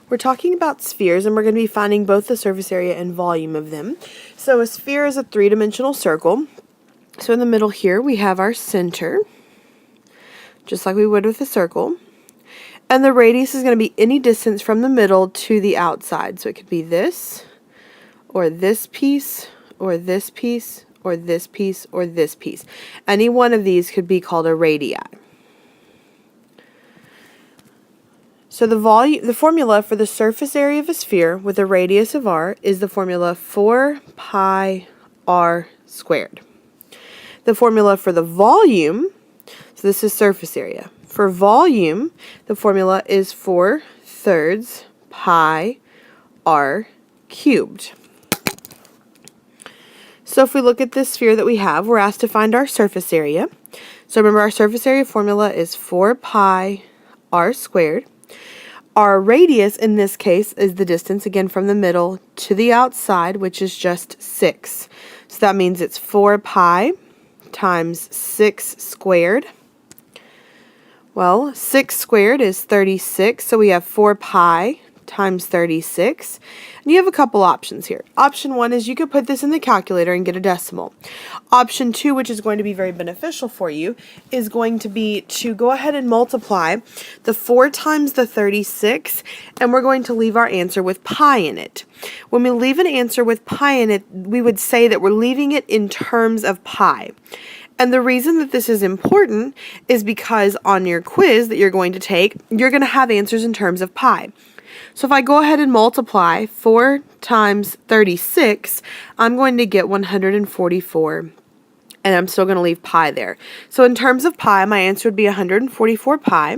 We're talking about spheres, and we're going to be finding both the surface area and volume of them. So a sphere is a three-dimensional circle. So in the middle here, we have our center, just like we would with a circle. And the radius is going to be any distance from the middle to the outside. So it could be this, or this piece, or this piece, or this piece, or this piece. Any one of these could be called a radii. So the formula for the surface area of a sphere with a radius of r is the formula 4 pi r squared. The formula for the volume, so this is surface area. For volume, the formula is 4/3 pi r cubed. So if we look at this sphere that we have, we're asked to find our surface area. So remember, our surface area formula is 4 pi r squared. Our radius in this case is the distance, again, from the middle to the outside, which is just 6. So that means it's 4 pi times 6 squared. Well, 6 squared is 36, so we have 4 pi times 36. And you have a couple options here. Option 1 is you could put this in the calculator and get a decimal. Option 2, which is going to be very beneficial for you, is going to be to go ahead and multiply the 4 times the 36, and we're going to leave our answer with pi in it. When we leave an answer with pi in it, we would say that we're leaving it in terms of pi. And the reason that this is important is because on your quiz that you're going to take, you're going to have answers in terms of pi. So if I go ahead and multiply 4 times 36, I'm going to get 144, and I'm still going to leave pi there. So in terms of pi, my answer would be 144 pi.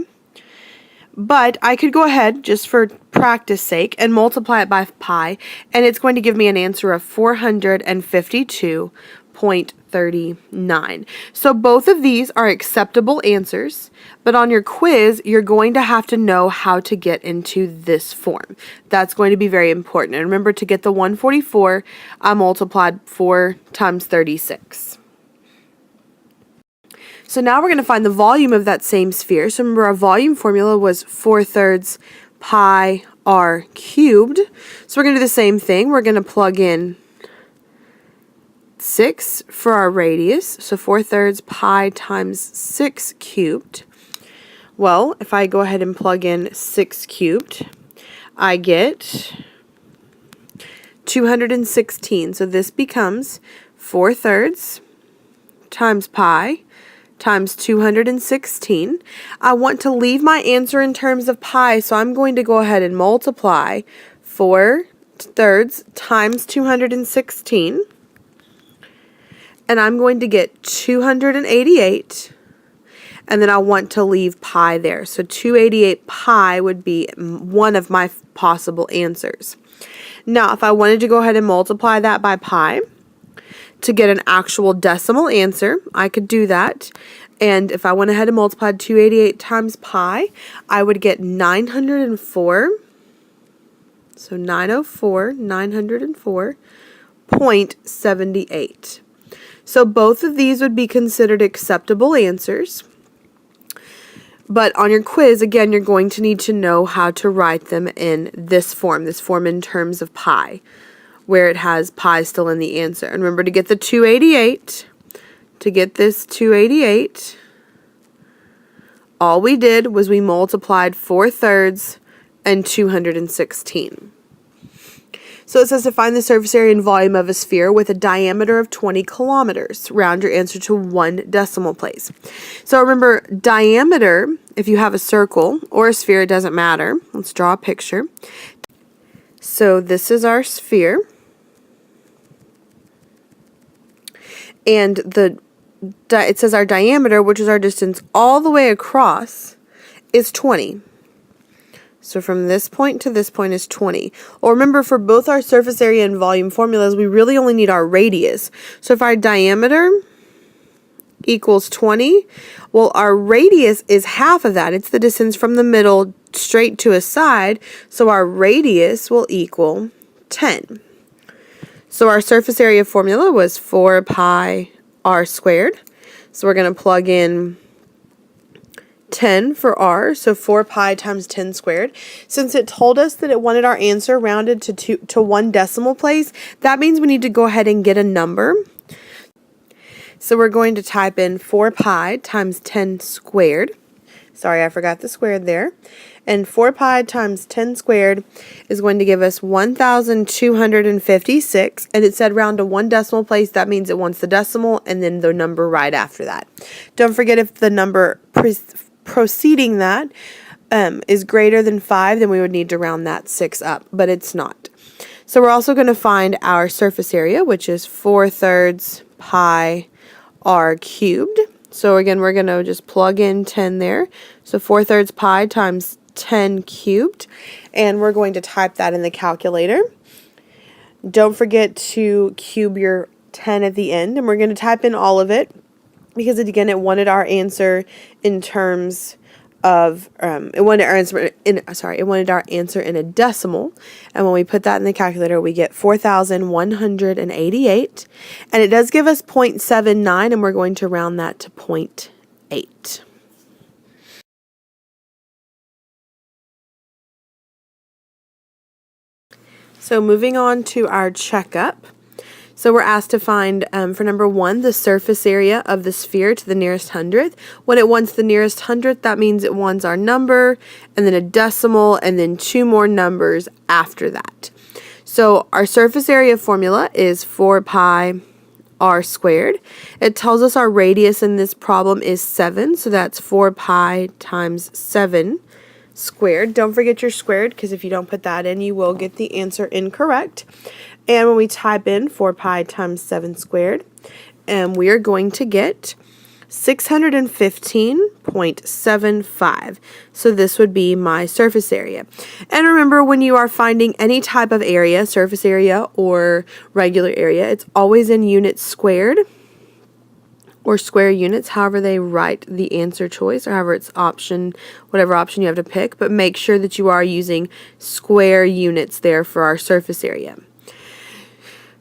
But I could go ahead, just for practice sake, and multiply it by pi, and it's going to give me an answer of 452.39. So both of these are acceptable answers, but on your quiz, you're going to have to know how to get into this form. That's going to be very important. And remember, to get the 144, I multiplied 4 times 36. So now we're going to find the volume of that same sphere. So remember, our volume formula was 4/3 pi r cubed. So we're going to do the same thing. We're going to plug in 6 for our radius. So 4/3 pi times 6 cubed. Well, if I go ahead and plug in 6 cubed, I get 216. So this becomes 4/3 times pi times 216. I want to leave my answer in terms of pi, so I'm going to go ahead and multiply 4/3 times 216, and I'm going to get 288, and then I want to leave pi there. So 288 pi would be one of my possible answers. Now, if I wanted to go ahead and multiply that by pi, to get an actual decimal answer, I could do that. And if I went ahead and multiplied 288 times pi, I would get 904. So 904.78. So both of these would be considered acceptable answers. But on your quiz, again, you're going to need to know how to write them in this form in terms of pi, where it has pi still in the answer. And remember, to get the 288, to get this 288, all we did was we multiplied 4/3 and 216. So it says to find the surface area and volume of a sphere with a diameter of 20 kilometers. Round your answer to 1 decimal place. So remember, diameter, if you have a circle or a sphere, it doesn't matter. Let's draw a picture. So this is our sphere. And it says our diameter, which is our distance all the way across, is 20. So from this point to this point is 20. Well, remember, for both our surface area and volume formulas, we really only need our radius. So if our diameter equals 20, well, our radius is half of that. It's the distance from the middle straight to a side, so our radius will equal 10. So our surface area formula was 4 pi r squared. So we're going to plug in 10 for r, so 4 pi times 10 squared. Since it told us that it wanted our answer rounded to 1 decimal place, that means we need to go ahead and get a number. So we're going to type in 4 pi times 10 squared. Sorry, I forgot the squared there. And 4 pi times 10 squared is going to give us 1,256. And it said round to 1 decimal place. That means it wants the decimal and then the number right after that. Don't forget, if the number preceding that is greater than 5, then we would need to round that 6 up, but it's not. So we're also going to find our surface area, which is 4/3 pi r cubed. So again, we're going to just plug in 10 there. So 4/3 pi times 10 cubed, and we're going to type that in the calculator. Don't forget to cube your 10 at the end, and we're going to type in all of it, because again, it wanted our answer in terms of it wanted our answer in a decimal, and when we put that in the calculator, we get 4,188, and it does give us 0.79, and we're going to round that to 0.8. So moving on to our checkup. So we're asked to find, for number 1, the surface area of the sphere to the nearest hundredth. When it wants the nearest hundredth, that means it wants our number, and then a decimal, and then 2 more numbers after that. So our surface area formula is 4 pi r squared. It tells us our radius in this problem is 7, so that's 4 pi times 7 squared. Don't forget your squared, because if you don't put that in, you will get the answer incorrect. And when we type in 4 pi times 7 squared, we are going to get 615.75. So this would be my surface area. And remember, when you are finding any type of area, surface area or regular area, it's always in units squared or square units, however they write the answer choice, or however it's whatever option you have to pick. But make sure that you are using square units there for our surface area.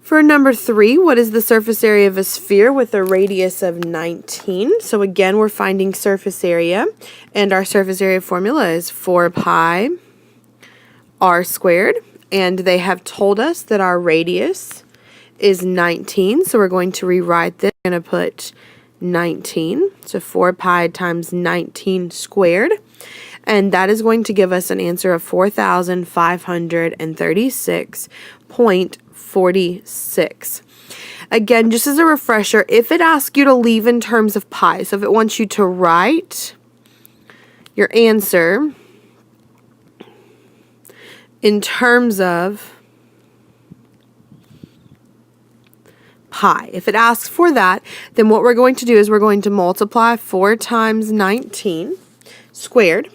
For number 3, what is the surface area of a sphere with a radius of 19? So again, we're finding surface area, and our surface area formula is 4 pi r squared, and they have told us that our radius is 19, so we're going to rewrite this. We're going to put 19, so 4 pi times 19 squared, and that is going to give us an answer of 4,536.46. Again, just as a refresher, if it asks you to leave in terms of pi, so if it wants you to write your answer in terms of pi, if it asks for that, then what we're going to do is we're going to multiply 4 times 19 squared,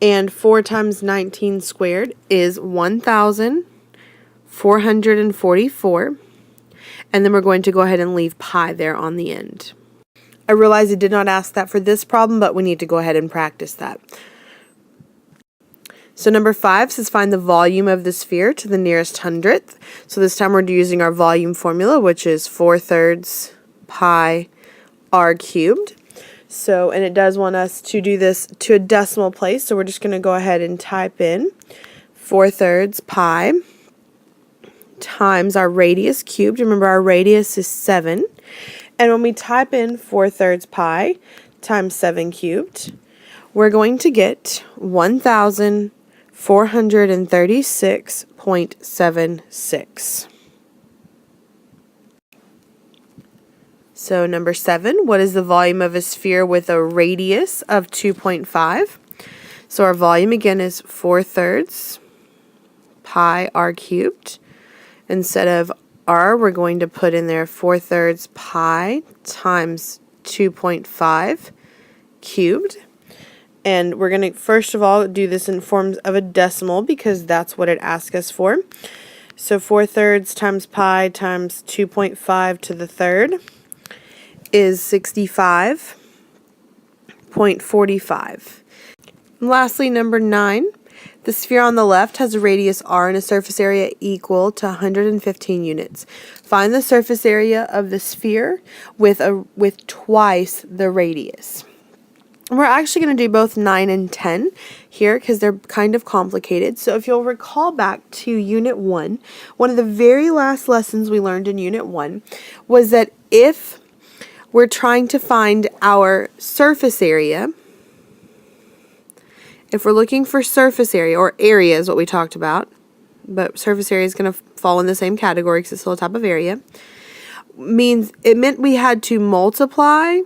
and 4 times 19 squared is 1,444, and then we're going to go ahead and leave pi there on the end. I realize it did not ask that for this problem, but we need to go ahead and practice that. So number 5 says find the volume of the sphere to the nearest hundredth. So this time we're using our volume formula, which is 4/3 pi r cubed. So, and it does want us to do this to a decimal place, so we're just going to go ahead and type in 4/3 pi times our radius cubed. Remember, our radius is 7. And when we type in 4/3 pi times 7 cubed, we're going to get 1,436.76. So number 7, what is the volume of a sphere with a radius of 2.5? So our volume again is 4/3 pi r cubed. Instead of r, we're going to put in there 4/3 pi times 2.5 cubed. And we're going to first of all do this in forms of a decimal, because that's what it asks us for. So 4/3 times pi times 2.5 to the third is 65.45. And lastly, number 9, the sphere on the left has a radius r and a surface area equal to 115 units. Find the surface area of the sphere with twice the radius. We're actually going to do both 9 and 10 here because they're kind of complicated. So if you'll recall back to Unit 1, one of the very last lessons we learned in Unit 1 was that if we're trying to find our surface area, if we're looking for surface area, or area is what we talked about, but surface area is going to fall in the same category because it's still a type of area, it meant we had to multiply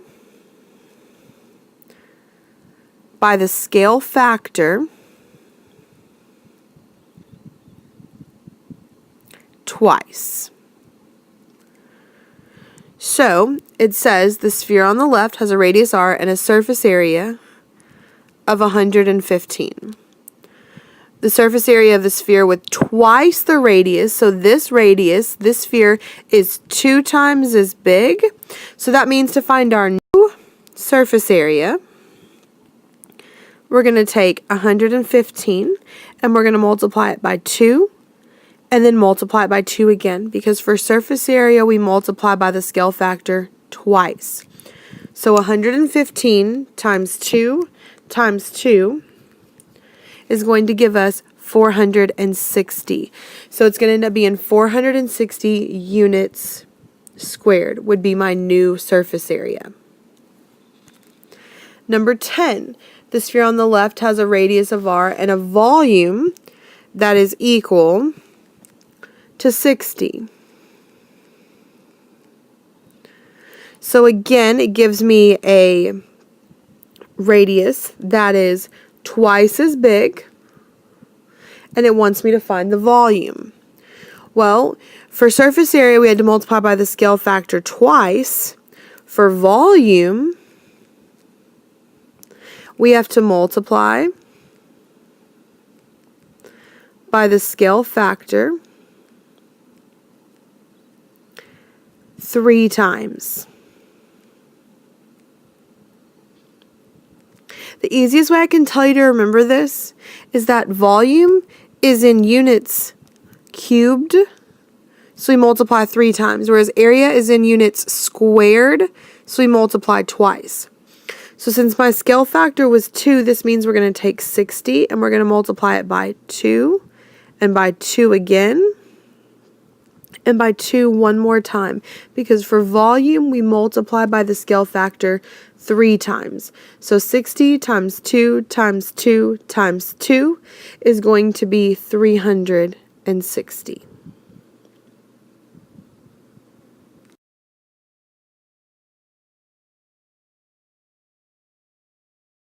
by the scale factor twice. So it says the sphere on the left has a radius r and a surface area of 115. The surface area of the sphere with twice the radius, so this radius, this sphere, is 2 times as big. So that means to find our new surface area, we're going to take 115 and we're going to multiply it by 2 and then multiply it by 2 again, because for surface area we multiply by the scale factor twice. So 115 times 2 times 2 is going to give us 460. So it's going to end up being 460 units squared would be my new surface area. Number 10. The sphere on the left has a radius of r and a volume that is equal to 60. So again, it gives me a radius that is twice as big, and it wants me to find the volume. Well, for surface area, we had to multiply by the scale factor twice. For volume, we have to multiply by the scale factor 3 times. The easiest way I can tell you to remember this is that volume is in units cubed, so we multiply 3 times, whereas area is in units squared, so we multiply twice. So since my scale factor was 2, this means we're going to take 60 and we're going to multiply it by 2 and by 2 again and by 2 one more time, because for volume we multiply by the scale factor 3 times. So 60 times 2 times 2 times 2 is going to be 360.